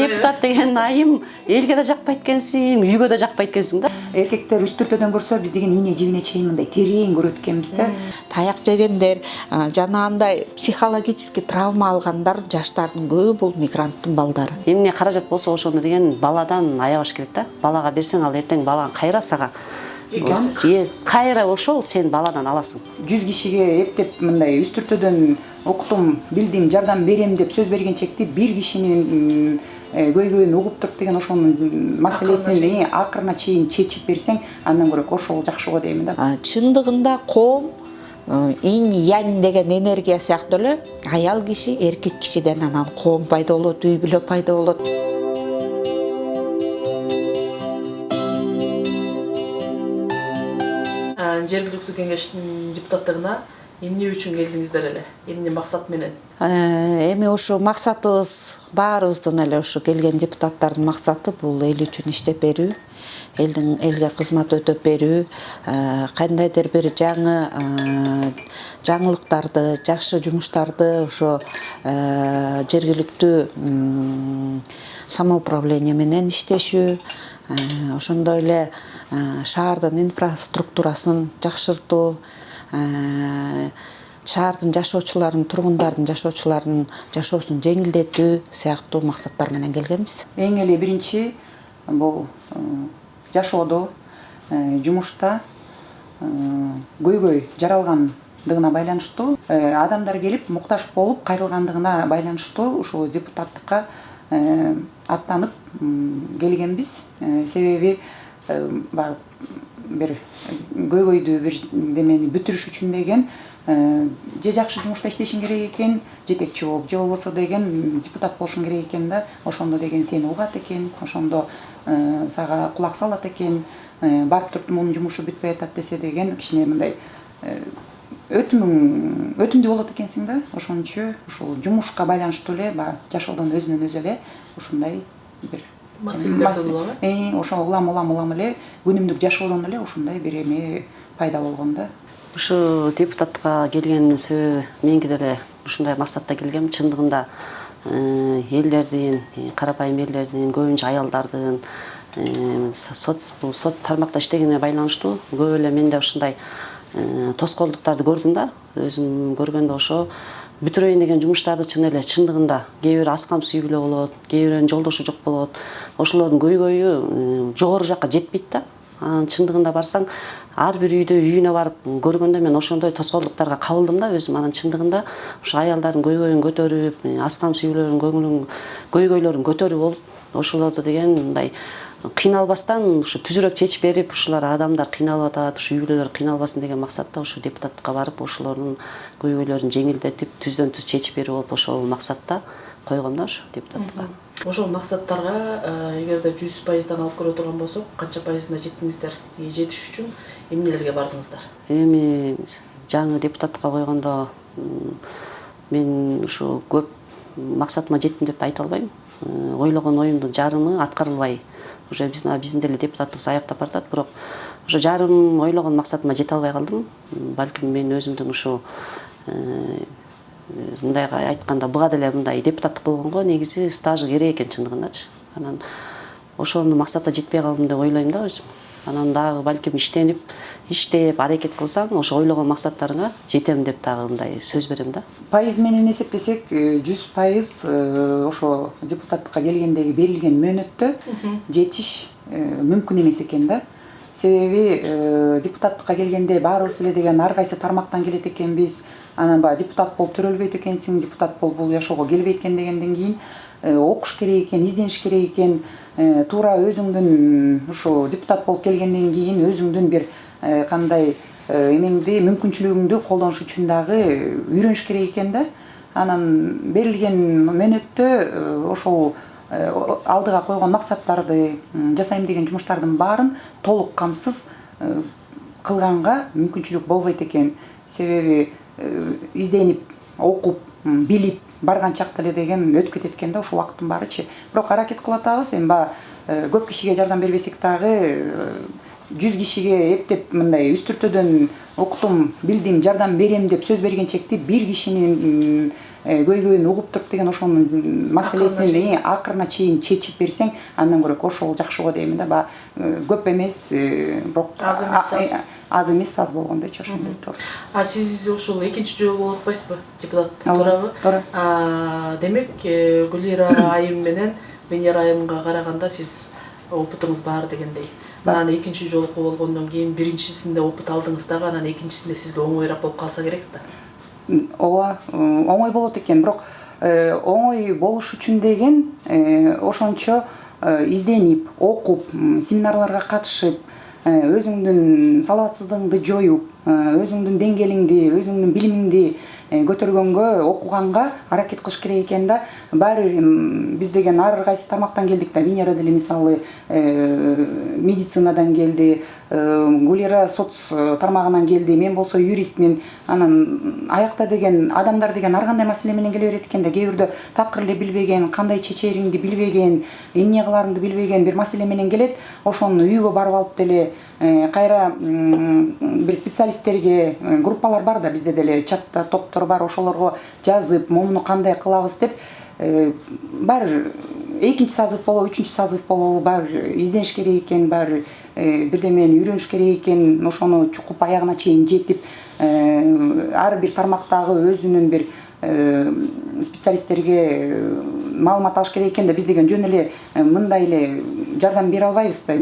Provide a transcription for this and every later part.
депутат деген айым элге да жакпайт экенсиң, үйгө да жакпайт экенсиң да. Эркектер үстүртөдөн көрсө биз деген ийне жибине чейин мындай терең көрөт экенбиз да. Таяк жегендер, жана андай психологический травма алгандар жаштардын көбү бул мигранттын балдары. Эмне каражат болсо ошону деген баладан аябаш керек да. Балага берсең ал эртең балаң кайра сага. Кайра ошол сен баладан аласың. 100 кишиге эптеп мындай үстүртөдөн окутум, билдим, жардам берем деп сөз берген чекти бир кишинин көйгөйүн угуп туруп деген ошонун маселесин акырына чейин чечип берсең, андан көрө ошол жакшы го деймин да. Чындыгында коом инь янь деген энергия сыяктуу эле аял киши эркек кишиден анан коом пайда болот, үй бүлө пайда болот. Жергиликтүү кеңештин депутаттыгына эмне үчүн келдиңиздер эле? Эмне максат менен? Эми ошо максатыбыз баарыбыздын эле ошо келген депутаттардын максаты бул эл үчүн иштеп берүү, элге кызмат өтөп берүү, кандайдыр бир жаңылыктарды, жакшы жумуштарды ошо жергиликтүү самоуправление менен иштешүү, ошондой эле шаардын инфраструктурасын жакшыртуу, шаардын жашоочуларынын, тургундардын жашоосун жеңилдетүү сыяктуу максаттар менен келгенбиз. Эң эле биринчи бул жашоодо, жумушта көйгөй жаралгандыгына байланыштуу, адамдар келип муктаж болуп кайрылгандыгына байланыштуу ушул депутаттыкка аттанып келгенбиз. Себеби бир көйгөйдү бир демени бүтүрүш үчүн деген же жакшы жумушта иштешиң керек экен, жетекчи болуп, же болбосо деген депутат болушуң керек экен да, ошондо деген сени угат экен, ошондо сага кулак салат экен, барып туруп мунун жумушу бүтпөй атат десе деген кичине мындай өтүмдүү болот экенсиң да. Ошончу ушул жумушка байланыштуу эле жашоодон өзүнөн өзү эле ушундай бир маселелер ошо улам эле күнүмдүк жашоодон эле ушундай бир эме пайда болгон да. Ушу депутатка келгениmin себеби меники деле ушундай максатта келгем. Чындыгында элдердин, карапайым элдердин, көбүнчө аялдардын соц тармакта иштегенине байланыштуу көп эле менде ушундай тоскоолдуктарды көрдүм да. Өзүм көргөндө ошо бүтүрөйүн деген жумуштарды чын эле чындыгында кээ бир аз камсыз үй бүлө болот, кээ бирөөнүн жолдошу жок болот. Ошолордун көйгөйү жогору жакка жетпейт да. Анан чындыгында барсаң, ар бир үйүнө барып көргөндө мен ошондой тоскоолдуктарга кабылдым да өзүм. Анан чындыгында ошо аялдардын көйгөйүн көтөрүп, аз камсыз үй бүлөлөрдүн көйгөйлөрүн көтөрүп болуп, ошолорду деген мындай кыйналбастан ушу түзүрөөк чечип берип, ушулар адамдар кыйналып атат, ушу үй бүлөлөр кыйналбасын деген максатта ушу депутаттыкка барып, ошолордун көйгөйлөрүн жеңилдетип, түздөн түз чечип берүү болуп, ошол максатта койгом да ушу депутаттыкка. Ошол максаттарга эгерде 100%дан алып көрө турган болсок, канча пайызына жеттиңиздер? Жетиш үчүн эмнелерге бардыңыздар? Эми жаңы депутаттыкка койгондо мен ушу көп максатыма жеттим деп айта албайм. Ойлогон оюмдун жарымы аткарылбай уже биздин деле депутаттыгыбыз аяктап баратат, бирок уже жарым ойлогон максатыма жете албай калдым. Балким мен өзүмдүн ушу мындайга айтканда буга деле мындай депутаттык болгонго негизи стажы керек экен чындыгындачы. Анан ошону максатка жетпей калдым деп ойлойм да өзүм. Анан дагы балким иштеп, аракет кылсам, ошо ойлогон максаттарыңа жетем деп дагы мындай сөз берем да. Пайыз менен эсептесек, 100% ошо депутаттыкка келгендеги берилген мөөнөттө жетиш мүмкүн эмес экен да. Себеби депутаттыкка келгенде баарыбыз эле деген ар кайсы тармактан келет экенбиз. Анан депутат болуп төрөлбөйт экенсиң, депутат болуп бул жашоого келбейт экен дегенден кийин окуш керек экен, издениш керек экен. Туура өзүңдүн ушу депутат болуп келгенден кийин өзүңдүн бир кандай эмеңди, мүмкүнчүлүгүңдү колдонуш үчүн дагы үйрөнүш керек экен да. Анан берилген мөөнөттө ошол алдыга койгон максаттарды, жасайм деген жумуштардын баарын толук камсыз кылганга мүмкүнчүлүк болбойт экен. Себеби изденип, окуп, билип барган чакта эле деген өтүп кетет экен да ошол убакыттын баарычы. Бирок аракет кылып атабыз. Эми көп кишиге жардам бербесек дагы 100 кишиге эптеп мындай үстүртөдөн окутум, билдим, жардам берем деп сөз берген чекти бир кишинин көйгөйүн угуп туруп деген ошонун маселесин акырына чейин чечип берсең, андан көрө ошол жакшы го деймин да. Баягы көп эмес, бирок аз эмес, аз болгондойчу ошондой туура. А сиз ушул экинчи жолу болуп атпайсызбы депутат, туурабы? Туура. Демек, Гүлира айым менен Венера айымга караганда сиз опытыңыз бар дегендей. Анан экинчи жолку болгондон кийин биринчисинде опыт алдыңыз дагы, анан экинчисинде сизге оңоюраак болуп калса керек да. Ооба, оңой болот экен, бирок оңой болуш үчүн деген ошончо изденип, окуп, семинарларга катышып, өзүңдүн салаватсыздыгыңды жоюп, өзүңдүн деңгээлиңди, өзүңдүн билимиңди көтөргөнгө, окуганга аракет кылыш керек экен да. Баары биз деген ар кайсы тармактан келдик да. Венера деле мисалы медицинадан келди, Гүлира соц тармагынан келди, мен болсо юристмин. Анан аякта деген адамдар деген ар кандай маселе менен келе берет экен да. Кээ бирде такыр эле билбеген, кандай чечериңди билбеген, эмне кыларыңды билбеген бир маселе менен келет. Ошону үйгө барып алып деле кайра бир специалисттерге, группалар бар да бизде деле, чатта топтор бар, ошолорго жазып, муну кандай кылабыз деп, баары экинчи созыв болобу, үчүнчү созыв болобу, баары издениш керек экен, баары бирдемени үйрөнүш керек экен, ошону чукуп аягына чейин жетип, ар бир тармактагы өзүнүн бир специалисттерге маалымат алыш керек экен да. Биз деген жөн эле мындай эле жардам бере албайбыз да.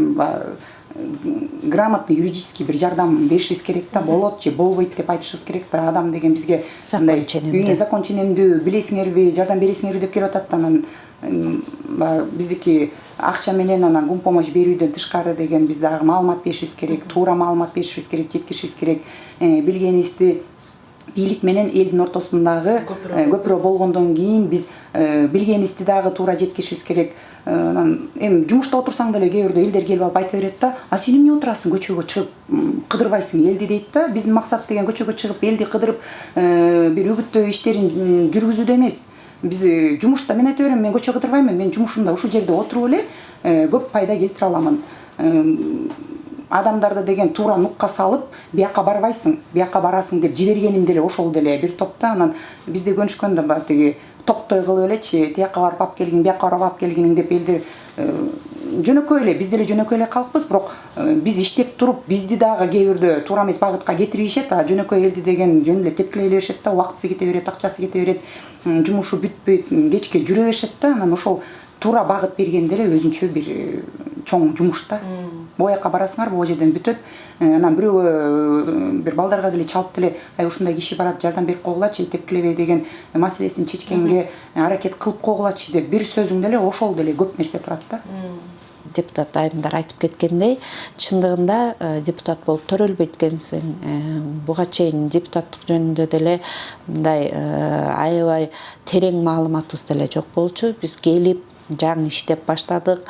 Грамотный юридический бир жардам беришибиз керек да. Болот же болбойт деп айтышыбыз керек да. Адам деген бизге закон ченемдүү, билесиңерби, жардам бересиңерби деп келип атат. Анан биздики акча менен анан кум помощь берүүдөн тышкары деген биз дагы маалымат беришибиз керек, туура маалымат беришибиз керек, жеткиришибиз керек. Билгенибизди бийлик менен элдин ортосундагы көпүрө болгондон кийин биз билгенибизди дагы туура жеткиришибиз керек. Анан эми жумушта отурсаң деле кээ бирде элдер келип алып айта берет да. А сен эмне отурасың, көчөгө чыгып кыдырбайсың элди дейт да. Биздин максат деген көчөгө чыгып элди кыдырып бир үгүттөө иштерин жүргүзүүдө эмес. Биз жумушта, мен айта берем, мен көчө кыдырбаймын, мен жумушумда ушул жерде отуруп эле көп пайда келтире аламын. Адамдарды деген туура нукка салып, бияка барбайсың, бияка барасың деп жибергеним деле ошол деле бир топта. Анан бизде көнүшкөн да бар тиги топтой кылып элечи, тияка барып алып келгиң, бияка барып алып келгиң деп элдер жөнөкөй эле, биз деле жөнөкөй эле калкпыз, бирок биз иштеп туруп, бизди дагы кээ бирде туура эмес багытка кетиришет, а жөнөкөй элди деген жөн эле тепкилей беришет да, убактысы кете берет, акчасы кете берет, жумушу бүтпөйт, кечке жүрө беришет да. Анан ошол туура багыт берген деле өзүнчө бир чоң жумуш да. Бояка барасыңар, бул жерден бүтөт. Анан бирөө бир балдарга деле чалып деле, ай ушундай киши барат, жардам берип койгулачы, тепкилебей деген маселесин чечкенге аракет кылып койгулачы деп бир сөзүң деле ошол деле көп нерсе турат да. Депутат айымдар айтып кеткендей, чындыгында депутат болуп төрөлбөйт экенсиң. Буга чейин депутаттык жөнүндө деле мындай аябай терең маалыматыбыз деле жок болчу. Биз келип жаңы иштеп баштадык.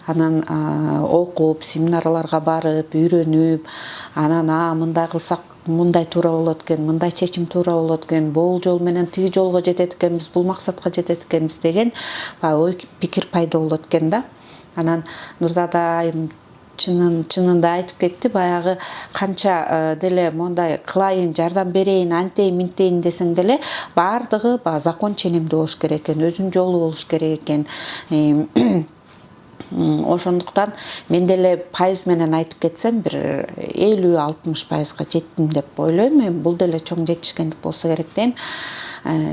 Анан окуп, семинарларга барып, үйрөнүп, анан мындай кылсак мындай туура болот экен, мындай чечим туура болот экен, бул жол менен тиги жолго жетет экенбиз, бул максатка жетет экенбиз деген ой пикир пайда болот экен да. Анан Нурзада айым чынында айтып кетти, баягы канча деле мондай кылайын, жардам берейин, антейин, минтейин десең деле баардыгы закон ченемдүү болуш керек экен, өзүнүн жолу болуш керек экен. Ошондуктан мен деле пайыз менен айтып кетсем, бир 50-60%га жеттим деп ойлойм. Мен бул деле чоң жетишкендик болсо керек дейм.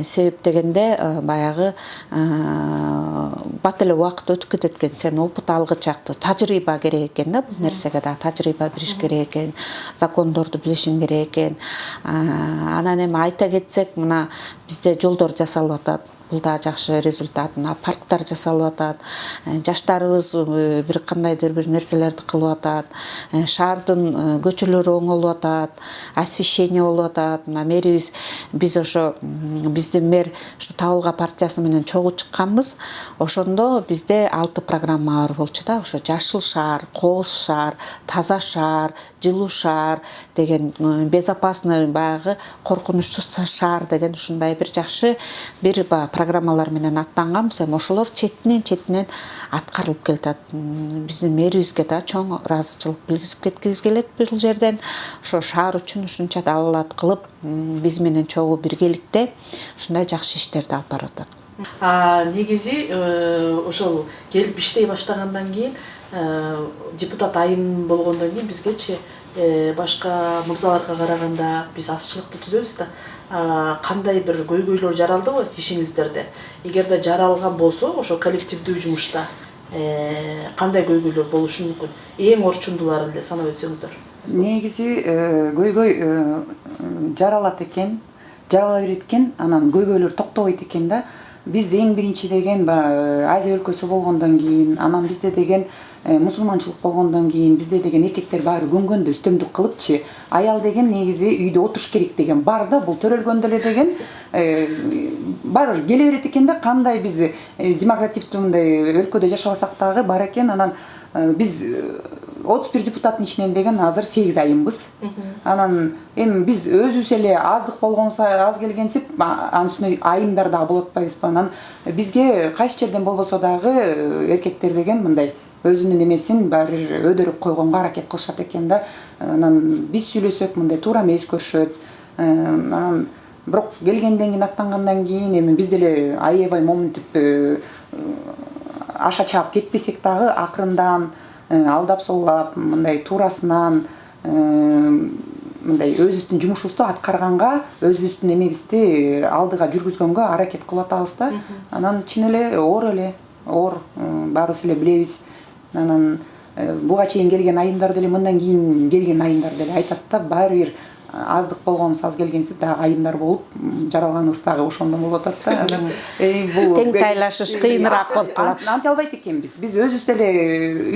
Себеп дегенде баягы бат эле убакыт өтүп кетет экен, сен опыт алгычакты, тажрыйба керек экен да, бул нерсеге да тажрыйба бериш керек экен, закондорду билишиң керек экен. Анан эми айта кетсек, мына бизде жолдор жасалып атат. Бул да жакшы результат. Парктар жасалып атат. Жаштарыбыз бир кандайдыр бир нерселерди кылып атат. Шаардын көчөлөрү оңолуп атат. Освещение болуп атат. Мэрибиз биз ошо биздин мэр ушу Табылга партиясы менен чогуу чыкканбыз. Ошондо бизде 6 программа бар болчу да. Ошо жашыл шаар, кооз шаар, таза шаар, жылуу шаар деген, безопасный баягы коркунучсуз шаар деген ушундай бир жакшы бир программалар менен аттанганбыз, эми ошолор четинен аткарылып келатат. Биздин мэрибизге да чоң ыраазычылык билгизип кеткибиз келет бул жерден. Ошо шаар үчүн ушунча даалат кылып, биз менен чогуу биргеликте ушундай жакшы иштерди алып барып атат. Негизи ошол келип иштей баштагандан кийин депутат айым болгондон кийин бизгечи башка мырзаларга караганда биз азчылыкты түзөбүз да. Кандай бир көйгөйлөр жаралдыбы ишиңиздерде? Эгерде жаралган болсо, ошо коллективдүү жумушта кандай көйгөйлөр болушу мүмкүн? Эң орчундуларын эле санап өтсөңүздөр. Негизи көйгөй жаралат экен, жарала берет экен, анан көйгөйлөр токтобойт экен да. Биз эң биринчи деген Азия өлкөсү болгондон кийин, анан бизде деген мусулманчылык болгондон кийин бизде деген эркектер баары көнгөндө үстөмдүк кылыпчы, аял деген негизи үйдө отуруш керек деген бар да, бул төрөлгөндө эле деген бар келе берет экен да. Кандай биз демокративдүү мындай өлкөдө жашабасак дагы бар экен. Анан биз 31 депутаттын ичинен деген азыр 8 айымбыз. Анан эми биз өзүбүз эле аздык болгонсо аз келгенсип, анын үстүнө айымдар дагы болуп атпайбызбы? Анан бизге кайсы жерден болбосо дагы эркектер деген мындай өзүнүн эмесин баары бир өдөрүп койгонго аракет кылышат экен да. Анан биз сүйлөсөк мындай туура эмес көрүшөт. Анан бирок келгенден кийин аттангандан кийин эми биз деле аябай момунтип аша чаап кетпесек дагы акырындан алдап соолап мындай туурасынан мындай өзүбүздүн жумушубузду аткарганга, өзүбүздүн эмебизди алдыга жүргүзгөнгө аракет кылып атабыз да. Анан чын эле оор баарыбыз эле билебиз. Анан буга чейин келген айымдар деле мындан кийин келген айымдар деле айтат да, баары бир аздык болгонубуз аз келгенсип дагы айымдар болуп жаралганыбыз дагы ошондон болуп атат да. Анан бул тең тайлашыш кыйыныраак болуп калат. Анте албайт экенбиз. Биз өзүбүз деле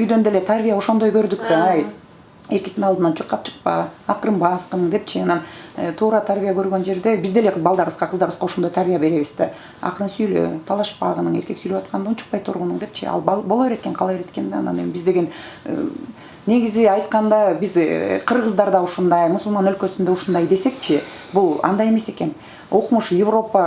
үйдөн деле тарбия ошондой көрдүк да. Эркектин алдынан чуркап чыкпа, акырынба аскын депчи. Анан туура тарбия көргөн жерде биз деле балдарыбызга, кыздарыбызга ошондой тарбия беребиз да. Акырын сүйлө, талашпагының, эркек сүйлөп атканда унчукпай тургунуң депчи. Ал боло берет экен, кала берет экен да. Анан эми биз деген негизи айтканда биз кыргыздарда ушундай, мусулман өлкөсүндө ушундай десекчи, бул андай эмес экен. Окмуш Европа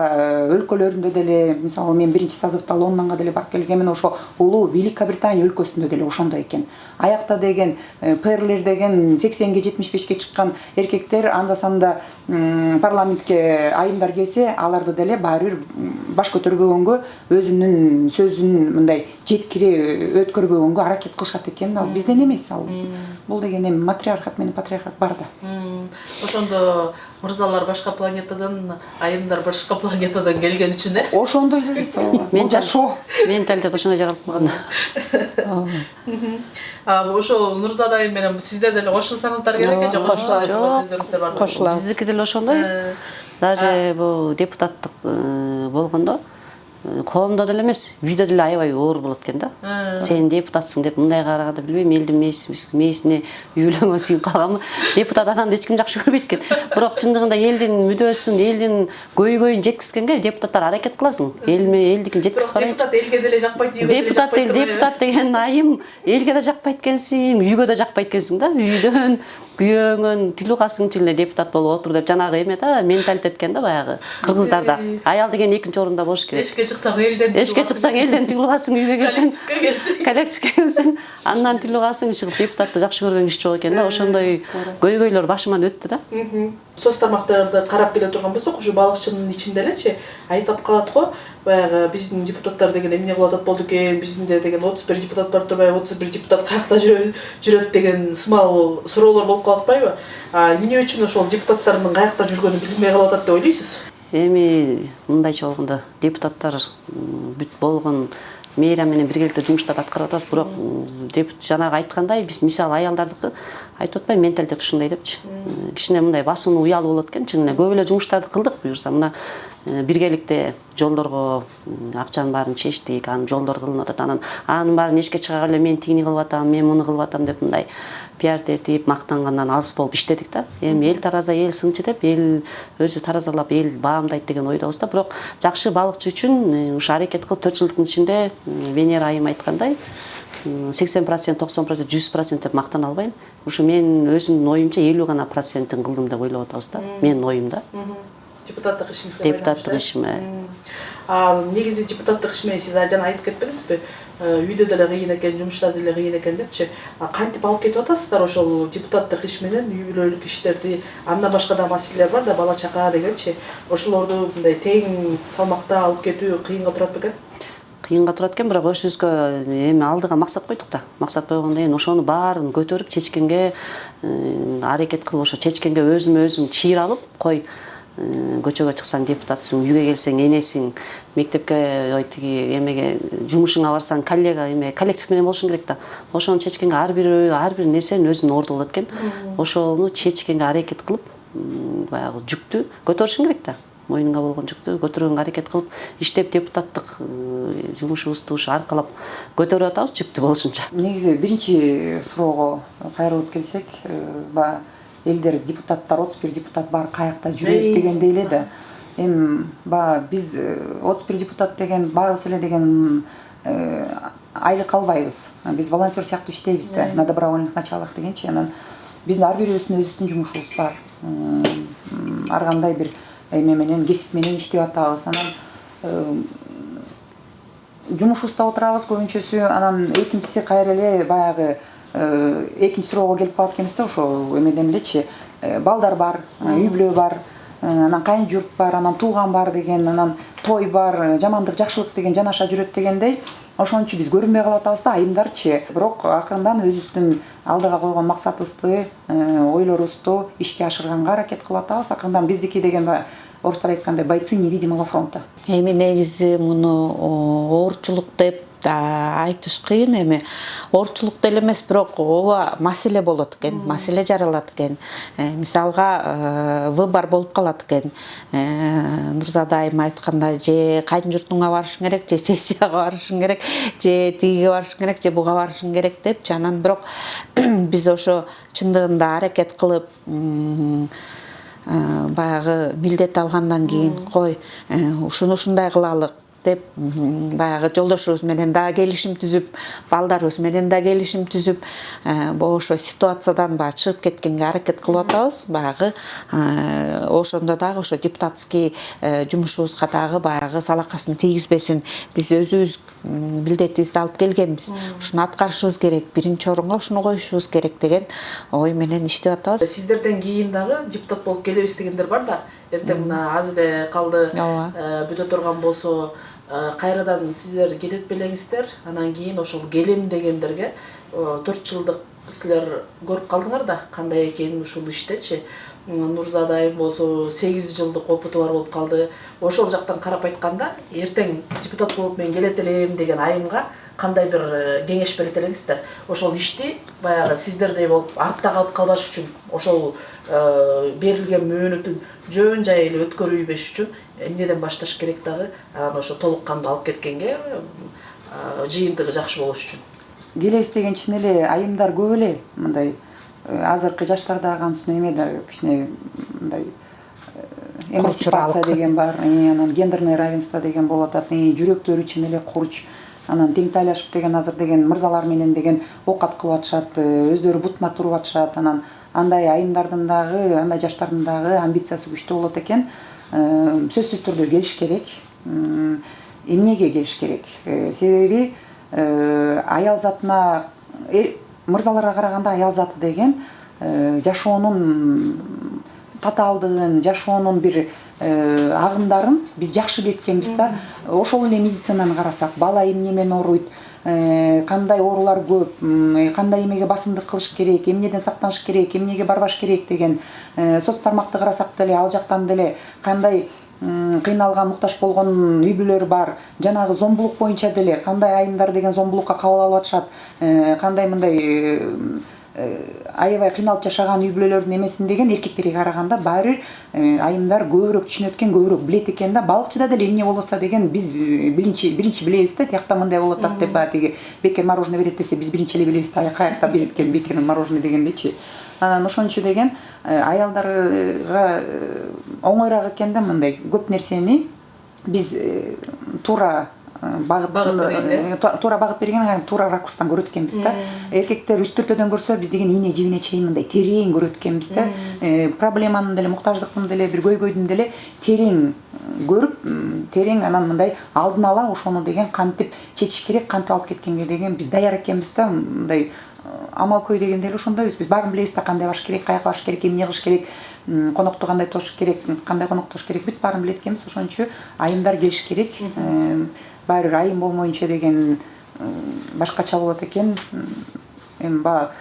өлкөлөрүндө деле, мисалы мен биринчи созывда Лондонго деле барып келгенмин, ошо улуу Великобритания өлкөсүндө деле ошондой экен. Аякта деген перлер деген 80-ге 75-ке чыккан эркектер анда санда парламентке айымдар келсе, аларды деле баары бир баш көтөрбөгөнгө, өзүнүн сөзүн мындай жеткире өткөрбөгөнгө аракет кылышат экен. Ал бизден эмес ал. Бул деген эми матриархат менен патриархат бар да. Ошондо мырзалар башка планетадан, айымдар башка планетадан келген үчүн ошондой эле Мен жашоо. Менталитет ошондой жаралып калган. Ошо Нурзада айым менен сиздер деле кошулсаңыздар керек экен, жок сөздөрүңүздөр бар. Кошулабыз. Биздики деле ошондой. Даже бул депутаттык болгондо коомдо деле эмес, үйдө деле аябай оор болот экен да. Сен депутатсың деп мындай караганда билбейм, элдин мээсине үйлөнгөн сыйып калганбы. Депутат адамды эч ким жакшы көрбөйт экен. Бирок чындыгында элдин мүдөөсүн, элдин көйгөйүн жеткизгенге депутаттар аракет кыласың. Элдикин жеткизип барайын. Депутат элге деле жакпайт, үйгө деле жакпайт. Депутат деген айым элге да жакпайт экенсиң, үйгө да жакпайт экенсиң да. Үйдөн күйөөңөн тилугасыңчы эле депутат болуп отур деп жанагы эме да, менталитет экен да баягы. Кыргыздарда аял деген экинчи орунда болуш керек. Эшикке чыксаң элден тилугасың, үйгө келсең, коллективге келсең, андан тилугасың, чыгып депутатты жакшы көргөн киши жок экен да. Ошондой көйгөйлөр башыман өттү да. Соц тармактарды карап келе турган болсок, ушу балыкчынын ичинде элечи айтып калат го, баягы биздин депутаттар деген эмне кылып атат болду экен, бизде деген 31 депутат бар турбай, 31 депутат каякта жүрөт деген сымал суроолор болуп калып атпайбы? Эмне үчүн ошол депутаттардын каякта жүргөнүн билинбей калып атат деп ойлойсуз? Эми мындайча болгондо депутаттар бүт болгон мэрия менен биргеликте жумуштарды аткарып атабыз, бирок жанагы айткандай биз мисалы аялдардыкы айтып атпайбы, менталитет ушундай депчи. Кичине мындай басууну уялуу болот экен, чын эле көп эле жумуштарды кылдык буюрса. Мына биргеликте жолдорго акчанын баарын чечтик, анын жолдор кылынып атат, анын баарын эшикке чыга эле мен тигини кылып атам, мен муну кылып атам деп мындай пиарт этип мактангандан алыс болуп иштедик да. Эми эл тараза, эл сынчы деп, эл өзү таразалап, эл баамдайт деген ойдобуз да. Бирок жакшы балыкчы үчүн ушу аракет кылып 4 жылдыктын ичинде Венера айым айткандай 80%, 90%, 100% деп мактана албайм. Ушу мен өзүмдүн оюмча 50 гана процентин кылдым деп ойлоп атабыз да. Менин оюмда. депутаттык ишиңизге депутаттык байланыштуу, ишиме. Ал негизи депутаттык иш менен сиз жана айтып кетпедиңизби? Үйдө деле кыйын экен, жумушта деле кыйын экен депчи. Кантип алып кетип атасыздар ошол депутаттык иш менен үй бүлөлүк иштерди, андан башка да маселелер бар да, бала чака дегенчи. Ошолорду мындай тең салмакта алып кетүү кыйынга турат бекен? Кыйынга турат экен, бирок өзүбүзгө эми алдыга максат койдук да. Максат койгондон кийин ошону баарын көтөрүп чечкенге аракет кылып, ошо чечкенге өзүм чыйыр алып, кой көчөгө чыксаң депутатсың, үйгө келсең энесиң, мектепке тиги эмеге жумушуңа барсаң коллега коллектив менен болушуң керек да. Ошону чечкенге ар бир нерсенин өзүнүн орду болот экен. Ошону чечкенге аракет кылып, баягы жүктү көтөрүшүң керек да. Мойнунга болгон жүктү көтөргөнгө аракет кылып, иштеп депутаттык жумушубузду ушу аркалап көтөрүп атабыз жүктүү болушунча. Негизи биринчи суроого кайрылып келсек, баягы элдер депутаттар 31 депутат бар каякта жүрөт дегендей эле да. Эми баягы биз 31 депутат деген барыбыз эле деген айлык албайбыз. Биз волонтер сыяктуу иштейбиз да, на добровольных началах дегенчи. Анан биздин ар бирибиздин өзүбүздүн жумушубуз бар. Ар кандай бир эме менен, кесип менен иштеп атабыз. Анан жумушубузда отурабыз көбүнчөсү. Анан экинчиси кайра эле баягы экинчи суроого келип калат экенбиз да, ошо эмеден элечи. Балдар бар, үй бүлө бар, анан кайын журт бар, анан тууган бар деген, анан той бар, жамандык жакшылык деген жанаша жүрөт дегендей. Ошончу биз көрүнбөй калып атабыз да, айымдарчы. Бирок акырындан өзүбүздүн алдыга койгон максатыбызды, ойлорубузду ишке ашырганга аракет кылып атабыз. Акырындан биздики деген орустар айткандай бойцы невидимого фронта. Эми негизи муну оорчулук деп айтыш кыйын. Эми оорчулук деле эмес, бирок ооба маселе болот экен, маселе жаралат экен. Мисалга выбор болуп калат экен. Нурзада айым айткандай, же кайын журтуңа барышың керек, же сессияга барышың керек, же тигиге барышың керек, же буга барышың керек депчи. Анан бирок биз ошо чындыгында аракет кылып баягы милдет алгандан кийин кой ушуну ушундай кылалык деп баягы жолдошубуз менен да келишим түзүп, балдарыбыз менен да келишим түзүп, ошо ситуациядан баягы чыгып кеткенге аракет кылып атабыз. Баягы ошондо дагы ошо депутатский жумушубузга дагы баягы салакасын тийгизбесин. Биз өзүбүз милдетибизди алып келгенбиз. Ушуну аткарышыбыз керек, биринчи орунга ушуну коюшубуз керек деген ой менен иштеп атабыз. Сиздерден кийин дагы депутат болуп келебиз дегендер бар да. Эртең мына аз эле калды, бүтө турган болсо, кайрадан сиздер келет белеңиздер. Анан кийин ошол келем дегендерге 4 жылдык силер көрүп калдыңар да, кандай экенин ушул иштечи. Нурзада айым болсо 8 жылдык опыту бар болуп калды. Ошол жактан карап айтканда, эртең депутат болуп мен келет элем деген айымга кандай бир кеңеш берет элеңиздер? Ошол ишти баягы сиздердей болуп артта калып калбаш үчүн, ошол берилген мөөнөтүн жөн жай эле өткөрүбөш үчүн эмнеден башташ керек дагы? Анан ошо толук кандуу алып кеткенге жыйынтыгы жакшы болуш үчүн. Келебиз деген чын эле айымдар көп эле, мындай азыркы жаштардагы ансына эме да кичине мындай эмансипация деген бар, анан гендерное равенство деген болуп атат, жүрөктөрү чын эле курч, анан тең тайлашып деген азыр деген мырзалар менен деген оокат кылып атышат, өздөрү бутуна туруп атышат. Анан андай айымдардын дагы, андай жаштардын дагы амбициясы күчтүү болот экен. Сөзсүз түрдө келиш керек. Эмнеге келиш керек? Себеби аял затына, мырзаларга караганда аял заты деген жашоонун татаалдыгын, жашоонун бир агымдарын биз жакшы билет экенбиз да. Ошол эле медицинаны карасак, бала эмне менен ооруйт, кандай оорулар көп, кандай эмеге басымдык кылыш керек, эмнеден сактаныш керек, эмнеге барбаш керек деген соц тармакты карасак деле, ал жактан деле кандай кыйналган, муктаж болгон үй бүлөлөр бар. Жанагы зомбулук боюнча деле кандай айымдар деген зомбулукка кабыл алып атышат, кандай мындай аябай кыйналып жашаган үй бүлөлөрдүн эмесин деген эркектерге караганда баары айымдар көбүрөөк түшүнөт экен, көбүрөөк билет экен да. Балыкчыда деле эмне болуп атса деген биз биринчи билебиз да, тиякта мындай болуп атат деп, тиги бекер мороженое берет десе биз биринчи эле билебиз да, каякта берет экен бекер мороженое дегендечи. Анан ошончу деген аялдарга оңоюраак экен да, мындай көп нерсени биз туура туура багыт берген, туура ракурстан көрөт экенбиз да. Эркектер үстүртөдөн көрсө, биз деген ийне жибине чейин мындай терең көрөт экенбиз да. Проблеманын деле, муктаждыктын деле, бир көйгөйдүн деле терең көрүп, терең анан мындай алдын ала ошону деген кантип чечиш керек, кантип алып кеткенге деген биз даяр экенбиз да. Мындай амал көй дегенде эле ошондойбуз. Биз баарын билебиз да, кандай баш керек, каяка баш керек, эмне кылыш керек, конокту кандай тош керек, кандай коноктош керек, бүт баарын билет экенбиз. Ошон үчүн айымдар келиш керек. Баары айым болмоюнча деген башкача болот экен. Эми баягы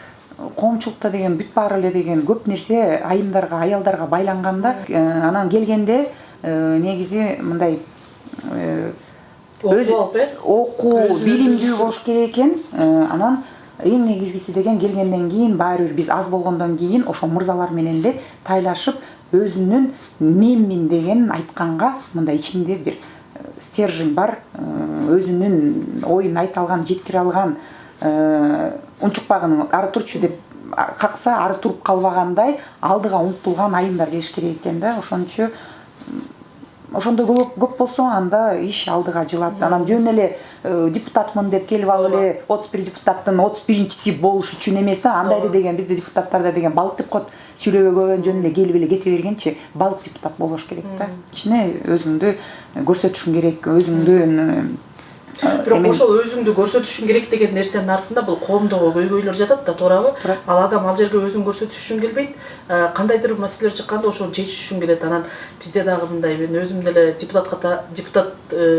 коомчулукта деген бүт баары эле деген көп нерсе айымдарга, аялдарга байланганда, анан келгенде негизи мындай окуу, билимдүү болуш керек экен. Анан эң негизгиси деген келгенден кийин баары бир биз аз болгондон кийин ошо мырзалар менен эле тайлашып, өзүнүн менмин деген айтканга мындай ичинде бир стержень бар, өзүнүн оюн айта алган, жеткире алган, унчукпагын ары турчу деп какса ары туруп калбагандай алдыга умтулган айымдар келиш керек экен да. Ошон үчүн ошондой көп болсо анда иш алдыга жылат. Анан жөн эле депутатмын деп келип алып эле 31 депутаттын 31-чиси болуш үчүн эмес да. Андайды деген бизде депутаттарда деген балык деп коет. Сүйлөбөгөн жөн эле келип эле кете бергенчи балык депутат болбош керек да. Кичине өзүңдү көрсөтүшүң керек, өзүңдү Бирок ошол өзүңдү көрсөтүшүң керек деген нерсенин артында бул коомдогу көйгөйлөр жатат да, туурабы? Ал адам ал жерге өзүн көрсөтүш үчүн келбейт, кандайдыр бир маселелер чыкканда ошону чечиш үчүн келет. Анан бизде дагы мындай, мен өзүм деле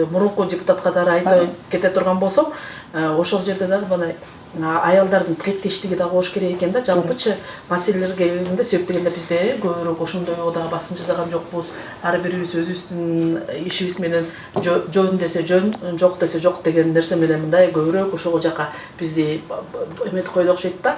мурунку депутат катары айтып кете турган болсом, ошол жерде дагы мына аялдардын тилектештиги дагы болуш керек экен да. Жалпычы маселелерге келгенде, себеп дегенде бизде көбүрөөк ошондойго дагы басым жасаган жокпуз. Ар бирибиз өзүбүздүн ишибиз менен жөн десе жөн, жок десе жок деген нерсе менен мындай көбүрөөк ошого жака бизди эметип койду окшойт да.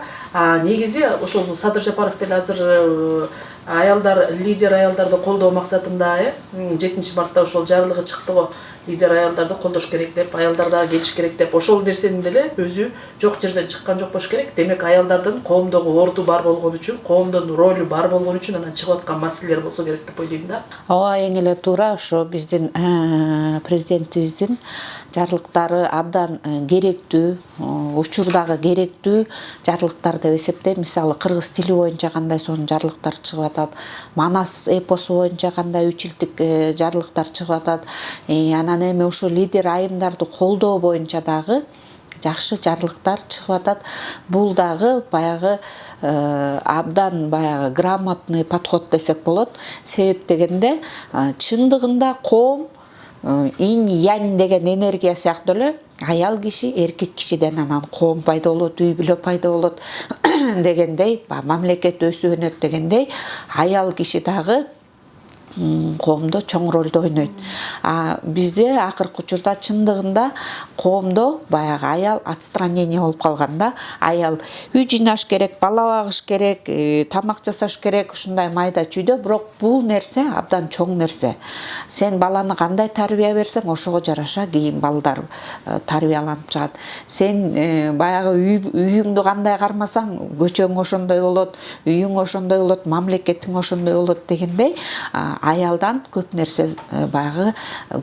Негизи ошол Садыр Жапаров деле азыр аялдар, лидер аялдарды колдоо максатында 7 мартта ошол жарлыгы чыкты го. Лидер аялдарды колдош керек деп, аялдар дагы келиш керек деп, ошол нерсени деле өзү жок жерден чыккан жок болуш керек. Демек аялдардын коомдогу орду бар болгон үчүн, коомдун ролу бар болгон үчүн анан чыгып аткан маселелер болсо керек деп ойлойм да. Ооба, эң эле туура. Ошо биздин президентибиздин жарлыктары абдан керектүү, учурдагы керектүү жарлыктар деп эсептейм. Мисалы кыргыз тили боюнча кандай сонун жарлыктар чыгып атат, Манас эпосу боюнча кандай 3 жылдык жарлыктар чыгып атат. Анан эми ошо лидер айымдарды колдоо боюнча дагы жакшы жарлыктар чыгып атат. Бул дагы баягы абдан баягы грамотный подход десек болот. Себеп дегенде чындыгында коом инь-янь деген энергия сыяктуу эле аял киши эркек кишиден анан коом пайда болот, үй бүлө пайда болот дегендей, мамлекет өсүп өнөт дегендей, аял киши дагы коомдо чоң ролду ойнойт. Бизде акыркы учурда чындыгында коомдо баягы аял отстранение болуп калганда, аял үй жыйнаш керек, бала багыш керек, тамак жасаш керек, ушундай майда чүйдө. Бирок бул нерсе абдан чоң нерсе. Сен баланы кандай тарбия берсең, ошого жараша кийин балдар тарбияланып чыгат. Сен баягы үйүңдү кандай кармасаң, көчөң ошондой болот, үйүң ошондой болот, мамлекетиң ошондой болот дегендей, аялдан көп нерсе баягы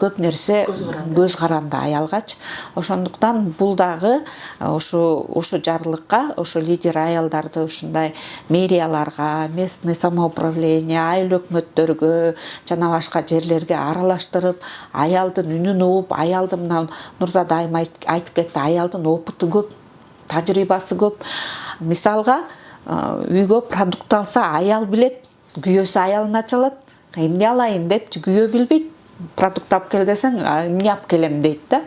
көп нерсе көз каранды аялгач. Ошондуктан бул дагы ошо жарлыкка, ошо лидер аялдарды ушундай мэрияларга, местный самоуправление, айыл өкмөттөргө жана башка жерлерге аралаштырып, аялдын үнүн угуп, аялдын мына Нурзада айым айтып кетти, аялдын опыту көп, тажрыйбасы көп. Мисалга үйгө продукт алса, аял билет, күйөөсү аялына чалат. Эмне алайын деп күйөө билбейт. Продукт алып кел десең, эмне алып келем дейт да.